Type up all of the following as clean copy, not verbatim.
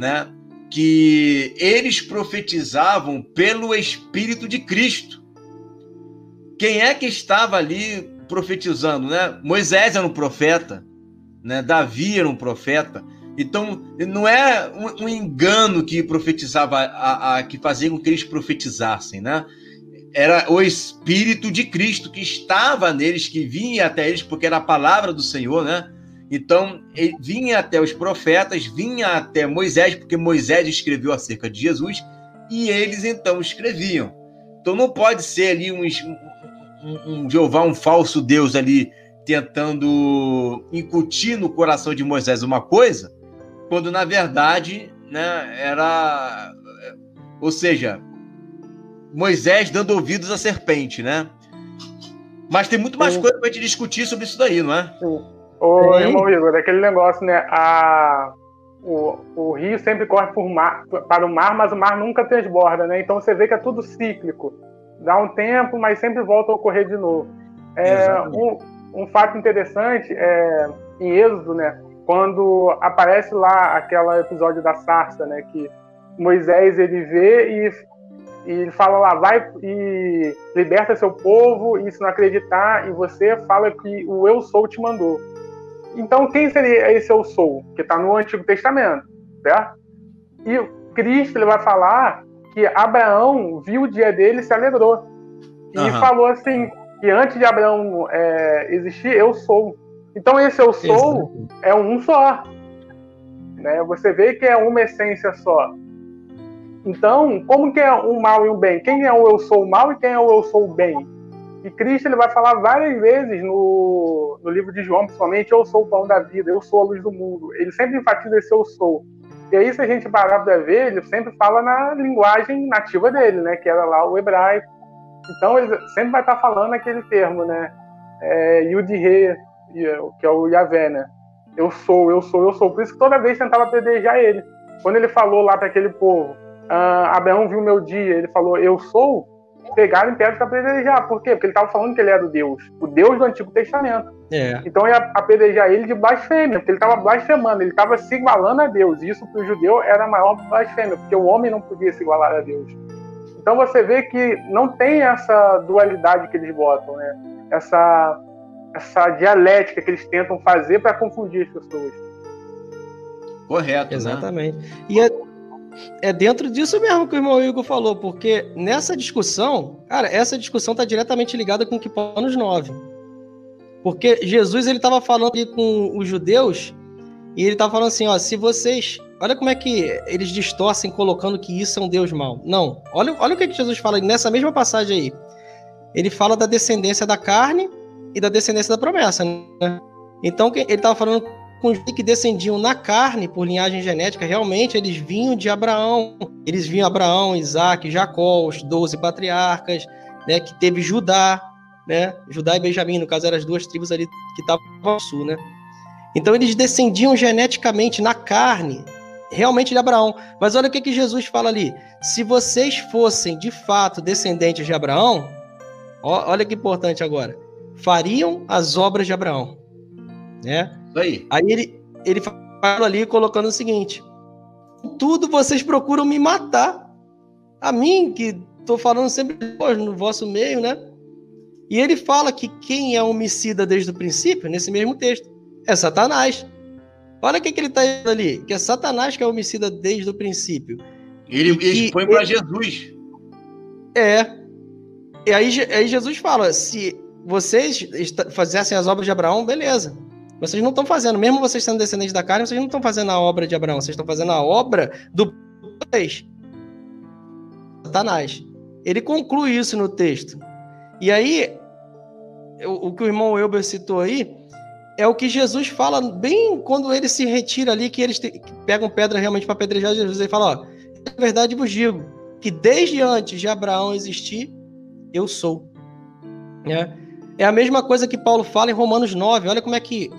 né, que eles profetizavam pelo Espírito de Cristo. Quem é que estava ali profetizando, né? Moisés era um profeta, né? Davi era um profeta. Então, não é um engano que profetizava, que fazia com que eles profetizassem, né? Era o Espírito de Cristo que estava neles, que vinha até eles, porque era a palavra do Senhor, né? Então, ele vinha até os profetas, vinha até Moisés, porque Moisés escreveu acerca de Jesus, e eles então escreviam. Então, não pode ser ali um Jeová, um falso Deus ali, tentando incutir no coração de Moisés uma coisa, quando na verdade, né, era... Ou seja, Moisés dando ouvidos à serpente, né? Mas tem muito mais coisa para a gente discutir sobre isso daí, não é? Sim. Ô, irmão Igor, aquele negócio, né? O rio sempre corre para o mar, mas o mar nunca transborda, né? Então você vê que é tudo cíclico. Dá um tempo, mas sempre volta a ocorrer de novo. Um fato interessante em Êxodo, né? Quando aparece lá aquele episódio da sarça, né? Que Moisés ele vê e ele fala lá, vai e liberta seu povo, e se não acreditar em você, fala que o eu sou te mandou. Então, quem seria esse eu sou? Que está no Antigo Testamento, certo? E Cristo ele vai falar que Abraão viu o dia dele e se alegrou. E falou assim, que antes de Abraão existir, eu sou. Então, esse eu sou é um só. Né? Você vê que é uma essência só. Então, como que é um mal e um bem? Quem é o eu sou o mal e quem é o eu sou o bem? E Cristo ele vai falar várias vezes no livro de João, principalmente, eu sou o pão da vida, eu sou a luz do mundo. Ele sempre enfatiza esse eu sou. E aí, se a gente parar para ver, ele sempre fala na linguagem nativa dele, né? Que era lá o hebraico. Então, ele sempre vai estar falando aquele termo, né? Yud-He, que é o Yahvé, né? Eu sou, eu sou, eu sou. Por isso que toda vez tentava apedrejar ele. Quando ele falou lá para aquele povo, Abraão viu meu dia, ele falou, eu sou, pegaram em pedra para apedrejar. Por quê? Porque ele estava falando que ele era o Deus do Antigo Testamento. Então ia apedrejar ele de blasfêmia, porque ele estava blasfemando, ele estava se igualando a Deus. E isso para o judeu era a maior blasfêmia, porque o homem não podia se igualar a Deus. Então você vê que não tem essa dualidade que eles botam, né? Essa dialética que eles tentam fazer para confundir as pessoas. Correto, exatamente. Né? E é dentro disso mesmo que o irmão Igor falou, porque nessa discussão, cara, essa discussão está diretamente ligada com o que Paulo nos 9. Porque Jesus, ele estava falando ali com os judeus, e ele estava falando assim, ó, se vocês... Olha como é que eles distorcem colocando que isso é um Deus mau. Não, olha o que Jesus fala nessa mesma passagem aí. Ele fala da descendência da carne e da descendência da promessa, né? Então, ele estava falando com os que descendiam na carne, por linhagem genética, realmente eles vinham de Abraão. Eles vinham Abraão, Isaac, Jacó, os 12 patriarcas, né, que teve Judá, né? Judá e Benjamim, no caso, eram as duas tribos ali que estavam ao sul, né? Então, eles descendiam geneticamente na carne, realmente de Abraão. Mas olha o que Jesus fala ali. Se vocês fossem, de fato, descendentes de Abraão, olha que importante agora, fariam as obras de Abraão, né? Aí ele fala ali colocando o seguinte: tudo vocês procuram me matar, a mim que estou falando sempre no vosso meio, né? E ele fala que quem é homicida desde o princípio, nesse mesmo texto, é Satanás. Olha o que ele está dizendo ali, que é Satanás que é homicida desde o princípio. Ele expõe para Jesus. E aí Jesus fala, se vocês fizessem as obras de Abraão, beleza. Vocês não estão fazendo, mesmo vocês sendo descendentes da carne, vocês não estão fazendo a obra de Abraão, vocês estão fazendo a obra do Satanás. Ele conclui isso no texto. E aí, o que o irmão Elber citou aí, é o que Jesus fala bem quando ele se retira ali, que eles pegam pedra realmente para apedrejar Jesus. Ele fala, ó, na verdade vos digo, que desde antes de Abraão existir, eu sou. É a mesma coisa que Paulo fala em Romanos 9. Olha como é que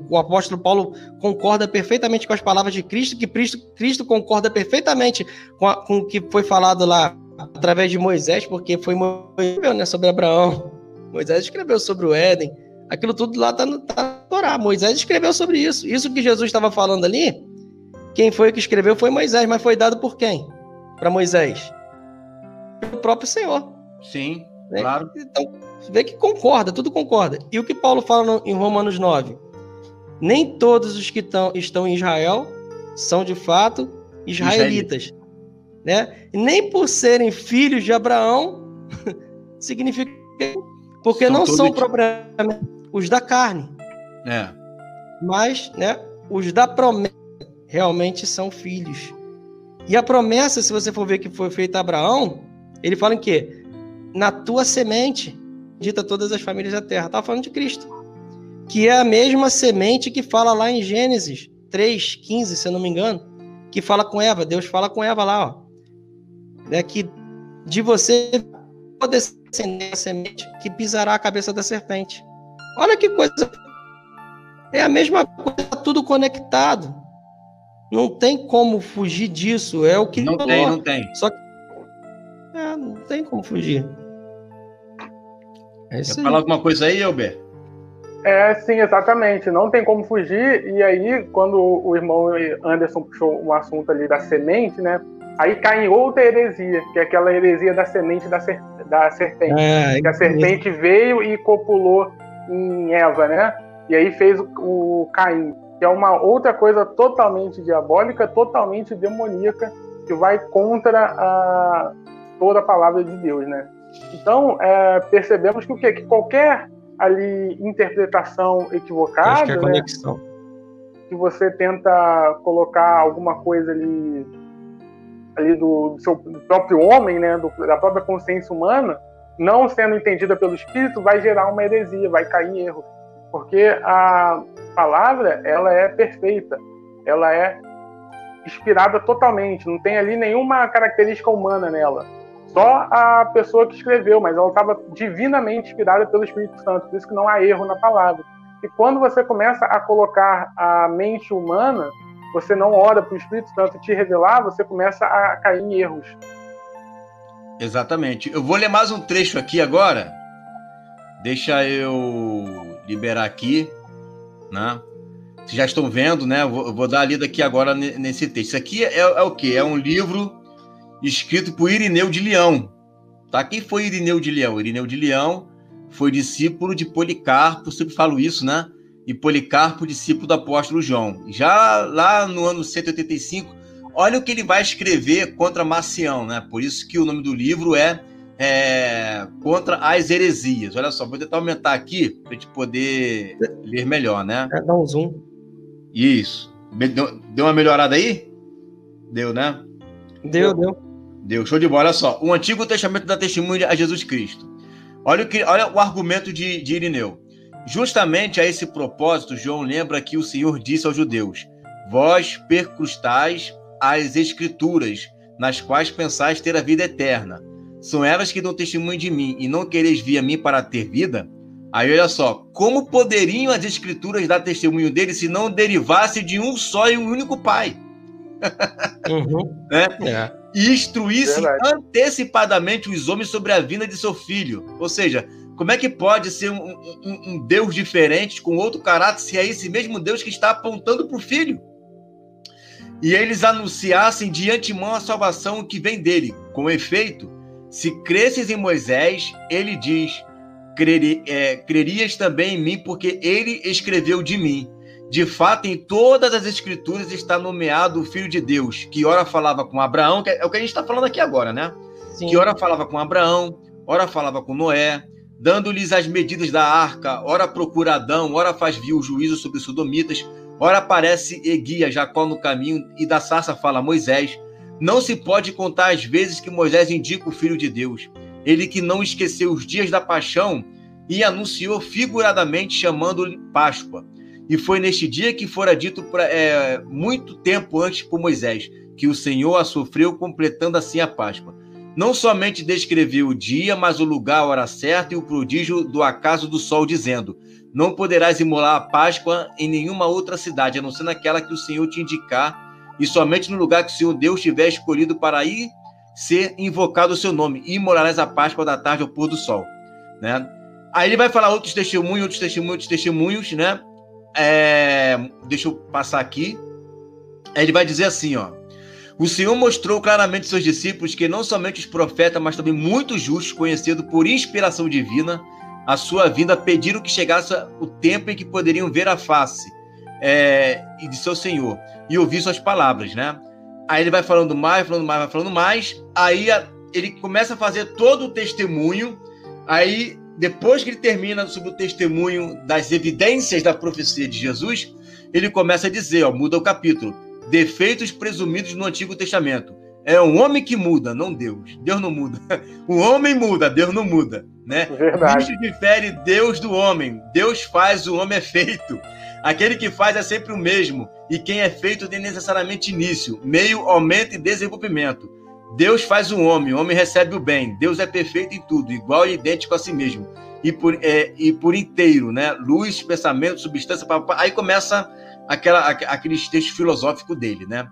o apóstolo Paulo concorda perfeitamente com as palavras de Cristo, que Cristo concorda perfeitamente com o que foi falado lá através de Moisés, porque foi Moisés, né, sobre Abraão. Moisés escreveu sobre o Éden. Aquilo tudo lá está na Torá. Moisés escreveu sobre isso. Isso que Jesus estava falando ali Quem foi que escreveu foi Moisés, mas foi dado por quem? Para Moisés? Pelo próprio Senhor. Sim, Né? claro. Então, você vê que concorda, tudo concorda. E o que Paulo fala em Romanos 9? Nem todos os que estão em Israel são de fato israelitas. Né? Nem por serem filhos de Abraão significa, porque não são propriamente os da carne, mas, né, os da promessa realmente são filhos. E a promessa, se você for ver que foi feita a Abraão, ele fala em quê? Na tua semente dita todas as famílias da terra. Estava falando de Cristo, que é a mesma semente que fala lá em Gênesis 3:15, se eu não me engano, que fala com Eva. Deus fala com Eva lá, ó, né, que de você pode descender a semente que pisará a cabeça da serpente. Olha que coisa. É a mesma coisa, tudo conectado. Não tem como fugir disso. É o que não falou. Não tem. Só que não tem como fugir. É isso. Quer falar alguma coisa aí, Elber? Sim, exatamente. Não tem como fugir. E aí, quando o irmão Anderson puxou um assunto ali da semente, né? Aí cai em outra heresia, que é aquela heresia da semente da serpente. Que a serpente veio e copulou em Eva, né? E aí fez o Caim, que é uma outra coisa totalmente diabólica, totalmente demoníaca, que vai contra toda a palavra de Deus, né? Então, percebemos que o quê? Que qualquer ali interpretação equivocada, acho que é a conexão, né? Que você tenta colocar alguma coisa ali do próprio homem, né? Da própria consciência humana, não sendo entendida pelo Espírito, vai gerar uma heresia, vai cair em erro. Porque a palavra, ela é perfeita, ela é inspirada totalmente, não tem ali nenhuma característica humana nela. Só a pessoa que escreveu, mas ela estava divinamente inspirada pelo Espírito Santo, por isso que não há erro na palavra. E quando você começa a colocar a mente humana, você não ora para o Espírito Santo te revelar, você começa a cair em erros. Exatamente. Eu vou ler mais um trecho aqui agora. Deixa eu liberar aqui, né? Vocês já estão vendo, né? Eu vou dar a lida aqui agora nesse texto. Isso aqui é o quê? É um livro escrito por Irineu de Leão. Tá? Quem foi Irineu de Leão? Irineu de Leão foi discípulo de Policarpo, sempre falo isso, né? E Policarpo, discípulo do apóstolo João. Já lá no ano 185, olha o que ele vai escrever contra Marcião, né? Por isso que o nome do livro é Contra as Heresias. Olha só, vou tentar aumentar aqui para a gente poder ler melhor, né? Dá um zoom. Isso. Deu uma melhorada aí? Deu, né? Deu, show de bola. Olha só, o Antigo Testamento dá testemunho a Jesus Cristo. Olha o argumento de Irineu. Justamente a esse propósito, João lembra que o Senhor disse aos judeus: vós percrustais as Escrituras, nas quais pensais ter a vida eterna. São elas que dão testemunho de mim, e não quereis vir a mim para ter vida? Aí olha só, como poderiam as Escrituras dar testemunho dele se não derivasse de um só e um único Pai? Né? E instruísse antecipadamente os homens sobre a vinda de seu filho. Ou seja, como é que pode ser um Deus diferente, com outro caráter, se é esse mesmo Deus que está apontando para o filho? E eles anunciassem de antemão a salvação que vem dele. Com efeito, se cresces em Moisés, ele diz: crerias também em mim, porque ele escreveu de mim. De fato, em todas as Escrituras está nomeado o Filho de Deus, que ora falava com Abraão, que é o que a gente está falando aqui agora, né? Sim. Que ora falava com Abraão, ora falava com Noé, dando-lhes as medidas da arca, ora procura Adão, ora faz vir o juízo sobre os sodomitas, ora aparece e guia Jacó no caminho, e da sarça fala Moisés. Não se pode contar as vezes que Moisés indica o Filho de Deus. Ele que não esqueceu os dias da paixão e anunciou figuradamente, chamando-lhe Páscoa. E foi neste dia que fora dito muito tempo antes por Moisés, que o Senhor a sofreu, completando assim a Páscoa. Não somente descreveu o dia, mas o lugar, a hora certa e o prodígio do acaso do sol, dizendo: não poderás imolar a Páscoa em nenhuma outra cidade, a não ser naquela que o Senhor te indicar, e somente no lugar que o Senhor Deus tiver escolhido para aí ser invocado o seu nome, e imolarás a Páscoa da tarde ao pôr do sol. Né? Aí ele vai falar outros testemunhos, né? Deixa eu passar aqui. Aí ele vai dizer assim, ó: o Senhor mostrou claramente aos seus discípulos que não somente os profetas, mas também muitos justos, conhecidos por inspiração divina, a sua vinda, pediram que chegasse o tempo em que poderiam ver a face de seu Senhor e ouvir suas palavras, né? Aí ele vai falando mais, aí ele começa a fazer todo o testemunho. Aí, depois que ele termina sobre o testemunho das evidências da profecia de Jesus, ele começa a dizer, ó, muda o capítulo: defeitos presumidos no Antigo Testamento. É um homem que muda, não Deus. Deus não muda. O homem muda, Deus não muda, né? Verdade. Isso difere Deus do homem. Deus faz, o homem é feito. Aquele que faz é sempre o mesmo. E quem é feito tem necessariamente início, meio, aumento e desenvolvimento. Deus faz o homem recebe o bem. Deus é perfeito em tudo, igual e idêntico a si mesmo. E por inteiro, né? Luz, pensamento, substância. Aí começa aqueles textos filosóficos dele, né?